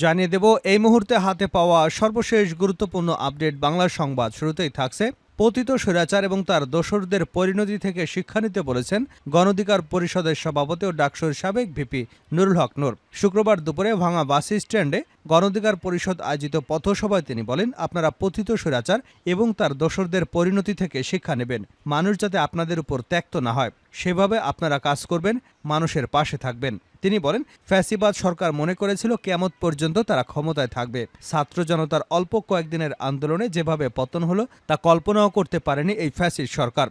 জানিয়ে দেব এই মুহূর্তে হাতে পাওয়া সর্বশেষ গুরুত্বপূর্ণ আপডেট বাংলা সংবাদ। শুরুতেই থাকছে পতিত স্বৈরাচার এবং তার দোসরদের পরিণতি থেকে শিক্ষা নিতে বলেছেন গণ অধিকার পরিষদের সভাপতি ও ডাকসুর সাবেক ভিপি নুরুল হক নূর। শুক্রবার দুপুরে ভাঙা বাস স্ট্যান্ডে গণ অধিকার পরিষদ আয়োজিত পথসভায় তিনি বলেন, আপনারা পতিত স্বৈরাচার এবং তার দোসরদের পরিণতি থেকে শিক্ষা নেবেন। মানুষ যাতে আপনাদের উপর ত্যক্ত না হয় সেভাবে আপনারা কাজ করবেন, মানুষের পাশে থাকবেন। তিনি বলেন, ফ্যাসিবাদ সরকার মনে করেছিল কিয়ামত পর্যন্ত তারা ক্ষমতায় থাকবে। ছাত্র জনতার অল্প কয়েকদিনের আন্দোলনে যেভাবে পতন হলো তা কল্পনাও করতে পারেনি এই ফ্যাসিস্ট সরকার।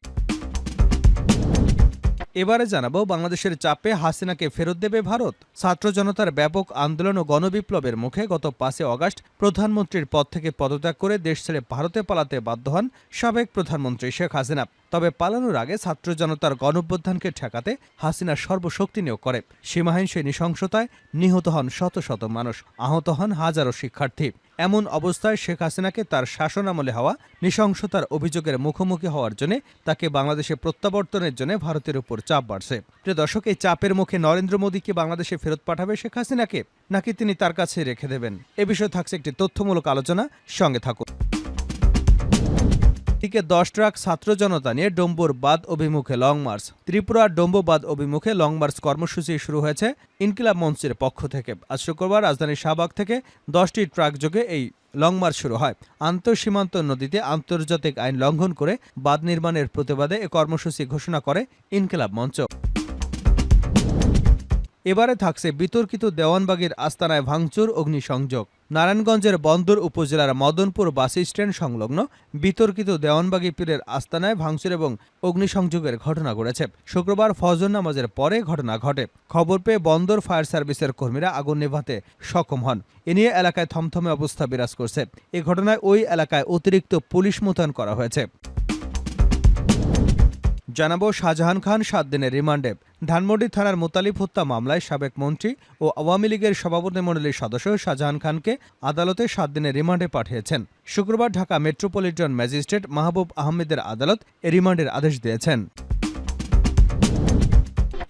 এবারে জানাবো বাংলাদেশের চাপে হাসিনাকে ফেরত দেবে ভারত। ছাত্র জনতার ব্যাপক আন্দোলন ও গণবিপ্লবের মুখে গত ৫ আগস্ট প্রধানমন্ত্রীর পদ থেকে পদত্যাগ করে দেশ ছেড়ে ভারতে পালাতে বাধ্য হন সাবেক প্রধানমন্ত্রী শেখ হাসিনা। তবে পালানোর আগে ছাত্র জনতার গণঅভ্যুত্থানকে ঠেকাতে হাসিনা সর্বশক্তি নিয়োগ করে। সীমাহীন সেই নৃশংসতায় নিহত হন শত শত মানুষ, আহত হন হাজারো শিক্ষার্থী। এমন অবস্থায় শেখ হাসিনাকে তার শাসনামলে হওয়া নৃশংসতার অভিযোগের মুখোমুখি হওয়ার জন্য তাকে বাংলাদেশে প্রত্যাবর্তনের জন্য ভারতের উপর চাপ বাড়ছে। প্রিয় দর্শক, এই চাপের মুখে নরেন্দ্র মোদী কি বাংলাদেশে ফেরত পাঠাবে শেখ হাসিনাকে, নাকি তিনি তার কাছে রেখে দেবেন? এ বিষয়ে থাকছে একটি তথ্যমূলক আলোচনা, সঙ্গে থাকুন। দিকে 10 ট্রাক ছাত্র জনতা নিয়ে ডম্বুর বাঁধ অভিমুখে লং মার্চ। ত্রিপুরার ডম্বু বাঁধ অভিমুখে লং মার্চ কর্মসূচি শুরু হয়েছে ইনকিলাব মঞ্চের পক্ষ থেকে। আজ শুক্রবার রাজধানীর শাহবাগ থেকে 10টি ট্রাক যোগে এই লং মার্চ শুরু হয়। আন্তঃসীমান্ত নদীতে আন্তর্জাতিক আইন লঙ্ঘন করে বাঁধ নির্মাণের প্রতিবাদে এ কর্মসূচি ঘোষণা করে ইনকিলাব মঞ্চ। এবারে থাকছে বিতর্কিত দেওয়ানবাগীর আস্তানায় ভাঙচুর, অগ্নিসংযোগ। নারায়ণগঞ্জের বন্দর উপজেলার মদনপুর বাস স্ট্যান্ড সংলগ্ন বিতর্কিত দেওয়ানবাগী পীরের আস্তানায় ভাঙচুর এবং অগ্নিসংযোগের ঘটনা ঘটেছে। শুক্রবার ফজর নামাজের পরে ঘটনা ঘটে। খবর পেয়ে বন্দর ফায়ার সার্ভিসের কর্মীরা আগুন নেভাতে সক্ষম হন। এ নিয়ে এলাকায় থমথমে অবস্থা বিরাজ করছে। এ ঘটনায় ওই এলাকায় অতিরিক্ত পুলিশ মোতায়েন করা হয়েছে। জানাবো শাহজাহান খান 7 দিনের রিমান্ডে। ধানমন্ডি থানার মোতালিব হত্যা মামলায় সাবেক মন্ত্রী ও আওয়ামী লীগের সভাপতিমণ্ডলীর সদস্য শাহজাহান খানকে আদালতে 7 দিনের রিমান্ডে পাঠিয়েছেন। শুক্রবার ঢাকা মেট্রোপলিটন ম্যাজিস্ট্রেট মাহবুব আহমেদের আদালত এ রিমান্ডের আদেশ দিয়েছেন।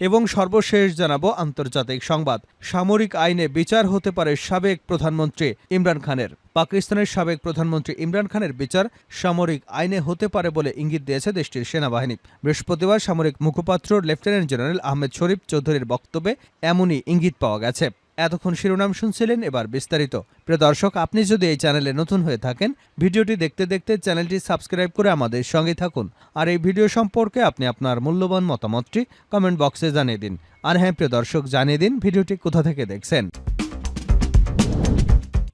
এবং সর্বশেষ জানাবো আন্তর্জাতিক সংবাদ। সামরিক আইনে বিচার হতে পারে সাবেক প্রধানমন্ত্রী ইমরান খানের। পাকিস্তানের সাবেক প্রধানমন্ত্রী ইমরান খানের বিচার সামরিক আইনে হতে পারে বলে ইঙ্গিত দিয়েছে দেশটির সেনাবাহিনী। বৃহস্পতিবার সামরিক মুখপাত্র লেফটেন্যান্ট জেনারেল আহমেদ শরীফ চৌধুরীর বক্তব্যে এমনই ইঙ্গিত পাওয়া গেছে। এতক্ষণ শিরোনাম শুনছিলেন, এবার বিস্তারিত। প্রিয় দর্শক, আপনি যদি এই চ্যানেলে নতুন হয়ে থাকেন, ভিডিওটি দেখতে দেখতে চ্যানেলটি সাবস্ক্রাইব করে আমাদের সঙ্গে থাকুন। আর এই ভিডিও সম্পর্কে আপনি আপনার মূল্যবান মতামতটি কমেন্ট বক্সে জানিয়ে দিন। আর হ্যাঁ প্রিয় দর্শক, জানিয়ে দিন ভিডিওটি কোথা থেকে দেখছেন।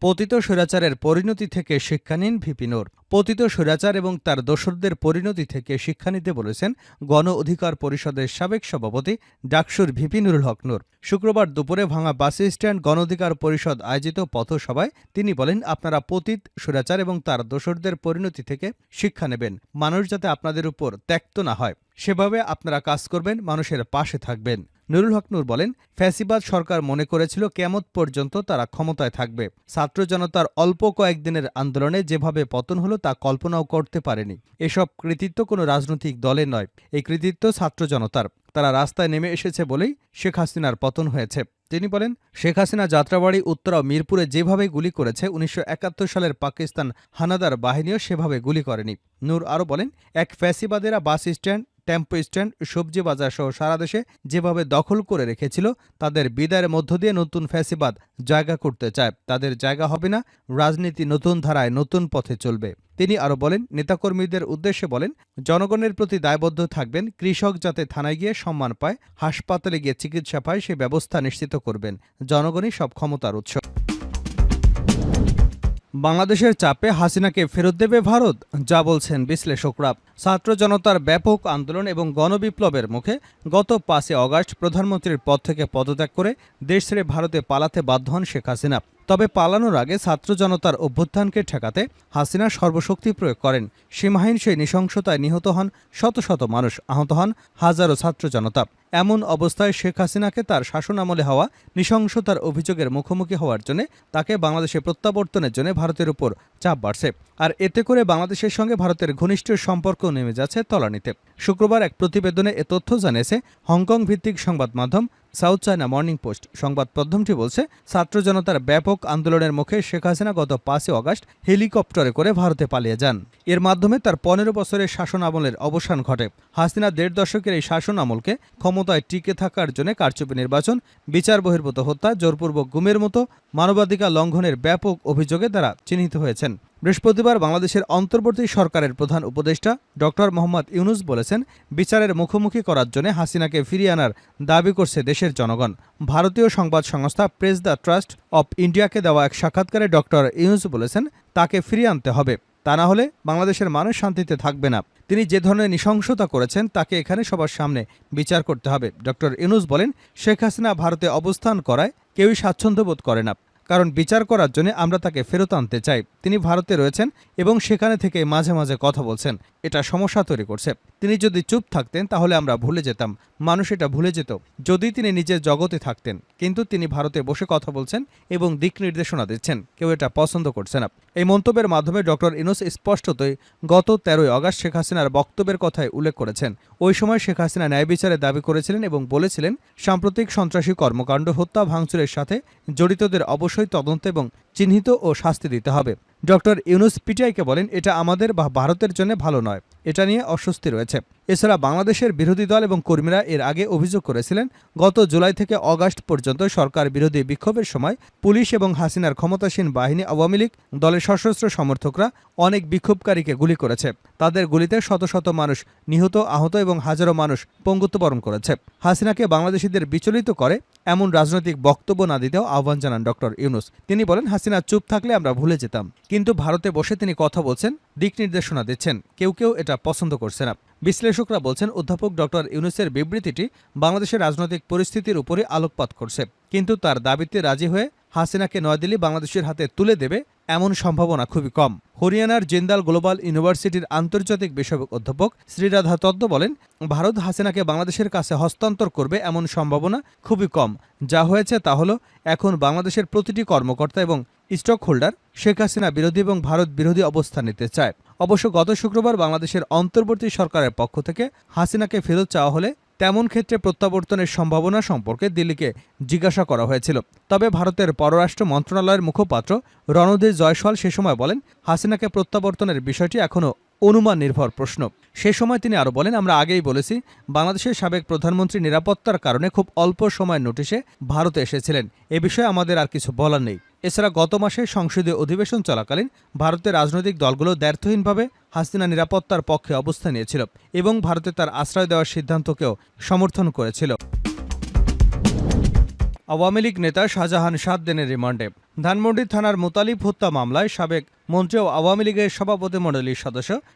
পতিত স্বৈরাচারের পরিণতি থেকে শিক্ষা নিন ভিপি নূর। পতিত স্বৈরাচার এবং তার দোসরদের পরিণতি থেকে শিক্ষা নিতে বলেছেন গণ অধিকার পরিষদের সাবেক সভাপতি ডাকসুর ভিপি নুরুল হক নূর। শুক্রবার দুপুরে ভাঙা বাস স্ট্যান্ড গণ অধিকার পরিষদ আয়োজিত পথসভায় তিনি বলেন, আপনারা পতিত স্বৈরাচার এবং তার দোসরদের পরিণতি থেকে শিক্ষা নেবেন। মানুষ যাতে আপনাদের উপর ত্যক্ত না হয় সেভাবে আপনারা কাজ করবেন, মানুষের পাশে থাকবেন। নুরুল হক নূর বলেন, ফ্যাসিবাদ সরকার মনে করেছিল কিয়ামত পর্যন্ত তারা ক্ষমতায় থাকবে। ছাত্র জনতার অল্প কয়েকদিনের আন্দোলনে যেভাবে পতন হলো তা কল্পনাও করতে পারেনি। এসব কৃতিত্ব কোনো রাজনৈতিক দলের নয়, এই কৃতিত্ব ছাত্র জনতার। তারা রাস্তায় নেমে এসেছে বলেই শেখ হাসিনার পতন হয়েছে। তিনি বলেন, শেখ হাসিনা যাত্রাবাড়ি, উত্তরা, মিরপুরে যেভাবে গুলি করেছে 1971 সালের পাকিস্তান হানাদার বাহিনীও সেভাবে গুলি করেনি। নূর আরও বলেন, এক ফ্যাসিবাদেরা বাস স্ট্যান্ড, টেম্পো স্ট্যান্ড, সবজি বাজার সহ সারা দেশে যেভাবে দখল করে রেখেছিল, তাদের বিদায়ের মধ্য দিয়ে নতুন ফ্যাসিবাদ জায়গা করতে চায়। তাদের জায়গা হবে না। রাজনীতি নতুন ধারায়, নতুন পথে চলবে। তিনি আরও বলেন, নেতাকর্মীদের উদ্দেশ্যে বলেন, জনগণের প্রতি দায়বদ্ধ থাকবেন। কৃষক যাতে থানায় গিয়ে সম্মান পায়, হাসপাতালে গিয়ে চিকিৎসা পায়, সে ব্যবস্থা নিশ্চিত করবেন। জনগণই সব ক্ষমতার উৎস। বাংলাদেশের চাপে হাসিনাকে ফেরত দেবে ভারত, যা বলছেন বিশ্লেষকরা। ছাত্র জনতার ব্যাপক আন্দোলন এবং গণবিপ্লবের মুখে গত 5 আগস্ট প্রধানমন্ত্রীর পদ থেকে পদত্যাগ করে দেশ ছেড়ে ভারতে পালাতে বাধ্য হন শেখ হাসিনা। তবে পালানোর আগে ছাত্র জনতার অভ্যুত্থানকে ঠেকাতে হাসিনা সর্বশক্তি প্রয়োগ করেন। সীমাহীন সেই নৃশংসতায় নিহত হন শত শত মানুষ, আহত হন হাজারো ছাত্র জনতা। এমন অবস্থায় শেখ হাসিনাকে তার শাসনামলে হওয়া নৃশংসতার অভিযোগের মুখোমুখি হওয়ার জন্য তাকে বাংলাদেশে প্রত্যাবর্তনের জন্য ভারতের উপর চাপ বাড়ছে। আর এতে করে বাংলাদেশের সঙ্গে ভারতের ঘনিষ্ঠ সম্পর্ক নেমে যাচ্ছে তলানিতে। শুক্রবার এক প্রতিবেদনে এ তথ্য জানিয়েছে হংকং ভিত্তিক সংবাদ মাধ্যম সাউথ চায়না মর্নিং পোস্ট সংবাদ মাধ্যমটি বলছে, ছাত্র জনতার ব্যাপক আন্দোলনের মুখে শেখ হাসিনা গত 5 আগস্ট হেলিকপ্টারে করে ভারতে পালিয়ে যান। এর মাধ্যমে তার 15 বছরের শাসন আমলের অবসান ঘটে। হাসিনা 1.5 দশকের এই শাসন আমলকে ক্ষমতায় টিকে থাকার জন্য কারচুপি নির্বাচন, বিচার বহির্ভূত হত্যা, জোরপূর্বক গুমের মতো মানবাধিকার লঙ্ঘনের ব্যাপক অভিযোগে তারা চিহ্নিত হয়েছেন। বৃহস্পতিবার বাংলাদেশের অন্তর্বর্তী সরকারের প্রধান উপদেষ্টা ডক্টর মোহাম্মদ ইউনূস বলেছেন, বিচারের মুখোমুখি করার জন্য হাসিনাকে ফিরিয়ে আনার দাবি করছে দেশের জনগণ। ভারতীয় সংবাদ সংস্থা প্রেস দ্য ট্রাস্ট অব ইন্ডিয়াকে দেওয়া এক সাক্ষাৎকারে ডক্টর ইউনূস বলেছেন, তাকে ফিরিয়ে আনতে হবে, তা না হলে বাংলাদেশের মানুষ শান্তিতে থাকবে না। তিনি যে ধরনের নৃশংসতা করেছেন তাকে এখানে সবার সামনে বিচার করতে হবে। ডক্টর ইউনূস বলেন, শেখ হাসিনা ভারতে অবস্থান করায় কেউই স্বাচ্ছন্দ্য বোধ করে না, কারণ বিচার করার জন্য আমরা তাকে ফেরত আনতে চাই। তিনি ভারতে রয়েছেন এবং সেখানে থেকে মাঝে মাঝে কথা বলছেন, এটা সমস্যা তৈরি করছে। তিনি যদি চুপ থাকতেন তাহলে আমরা ভুলে যেতাম, মানুষ এটা ভুলে যেত যদি তিনি নিজের জগতে থাকতেন। কিন্তু তিনি ভারতে বসে কথা বলছেন এবং দিক নির্দেশনা দিচ্ছেন, কেউ এটা পছন্দ করছে না। এই মন্তব্যের মাধ্যমে ডক্টর ইউনূস স্পষ্টতই গত 13 আগস্ট শেখ হাসিনার বক্তব্যের কথাই উল্লেখ করেছেন। ওই সময় শেখ হাসিনা ন্যায় বিচারের দাবি করেছিলেন এবং বলেছিলেন, সাম্প্রতিক সন্ত্রাসী কর্মকাণ্ড, হত্যা, ভাঙচুরের সাথে জড়িতদের অবশ্যই তদন্ত এবং চিহ্নিত ও শাস্তি দিতে হবে। ডক্টর ইউনূস পিটিআইকে বলেন, এটা আমাদের বা ভারতের জন্য ভালো নয়, এটা নিয়ে অস্বস্তি রয়েছে। এছাড়া বাংলাদেশের বিরোধী দল এবং কর্মীরা এর আগে অভিযোগ করেছিলেন, গত জুলাই থেকে আগস্ট পর্যন্ত সরকার বিরোধী বিক্ষোভের সময় পুলিশ এবং হাসিনার ক্ষমতাসীন বাহিনী, আওয়ামী লীগ দলের সশস্ত্র সমর্থকরা অনেক বিক্ষোভকারীকে গুলি করেছে। তাদের গুলিতে শত শত মানুষ নিহত, আহত এবং হাজারো মানুষ পঙ্গুত্ববরণ করেছে। হাসিনাকে বাংলাদেশিদের বিচলিত করে এমন রাজনৈতিক বক্তব্য না দিতেও আহ্বান জানান ডক্টর ইউনূস। তিনি বলেন, হাসিনা চুপ থাকলে আমরা ভুলে যেতাম, কিন্তু ভারতে বসে তিনি কথা বলছেন, দিক নির্দেশনা দিচ্ছেন, কেউ কেউ এটা পছন্দ করছে না। বিশ্লেষকরা বলছেন, অধ্যাপক ডক্টর ইউনূসের বিবৃতিটি বাংলাদেশের রাজনৈতিক পরিস্থিতির উপরে আলোকপাত করছে, কিন্তু তার দাবিতে রাজি হয়ে হাসিনাকে নয়াদিল্লি বাংলাদেশের হাতে তুলে দেবে এমন সম্ভাবনা খুবই কম। হরিয়ানার জিন্দাল গ্লোবাল ইউনিভার্সিটির আন্তর্জাতিক বিষয়ক অধ্যাপক শ্রীরাধা তত্ত্ব বলেন, ভারত হাসিনাকে বাংলাদেশের কাছে হস্তান্তর করবে এমন সম্ভাবনা খুবই কম। যা হয়েছে তা হলো, এখন বাংলাদেশের প্রতিটি কর্মকর্তা এবং স্টক হোল্ডার শেখ হাসিনা বিরোধী এবং ভারত বিরোধী অবস্থান নিতে চায়। অবশ্য গত শুক্রবার বাংলাদেশের অন্তর্বর্তী সরকারের পক্ষ থেকে হাসিনাকে ফেরত চাওয়া হলে তেমন ক্ষেত্রে প্রত্যাবর্তনের সম্ভাবনা সম্পর্কে দিল্লিকে জিজ্ঞাসা করা হয়েছিল। তবে ভারতের পররাষ্ট্র মন্ত্রণালয়ের মুখপাত্র রণধীর জয়সওয়াল সে সময় বলেন, হাসিনাকে প্রত্যাবর্তনের বিষয়টি এখনও অনুমান নির্ভর প্রশ্ন। সে সময় তিনি আরও বলেন, আমরা আগেই বলেছি, বাংলাদেশের সাবেক প্রধানমন্ত্রী নিরাপত্তার কারণে খুব অল্প সময়ের নোটিশে ভারতে এসেছিলেন। এ বিষয়ে আমাদের আর কিছু বলার নেই। এছাড়া গত মাসে সংসদীয় অধিবেশন চলাকালীন ভারতের রাজনৈতিক দলগুলো দ্ব্যর্থহীনভাবে হাসিনা নিরাপত্তার পক্ষে অবস্থান নিয়েছিল এবং ভারতে তার আশ্রয় দেওয়ার সিদ্ধান্তকেও সমর্থন করেছিল। আওয়ামী লীগ নেতা শাহজাহান 7 দিনের রিমান্ডে। ধানমন্ডি থানার মুতালিব হত্যা মামলায় সাবেক মন্ত্রী ও আওয়ামী লীগের সভাপতিমণ্ডলীর সদস্য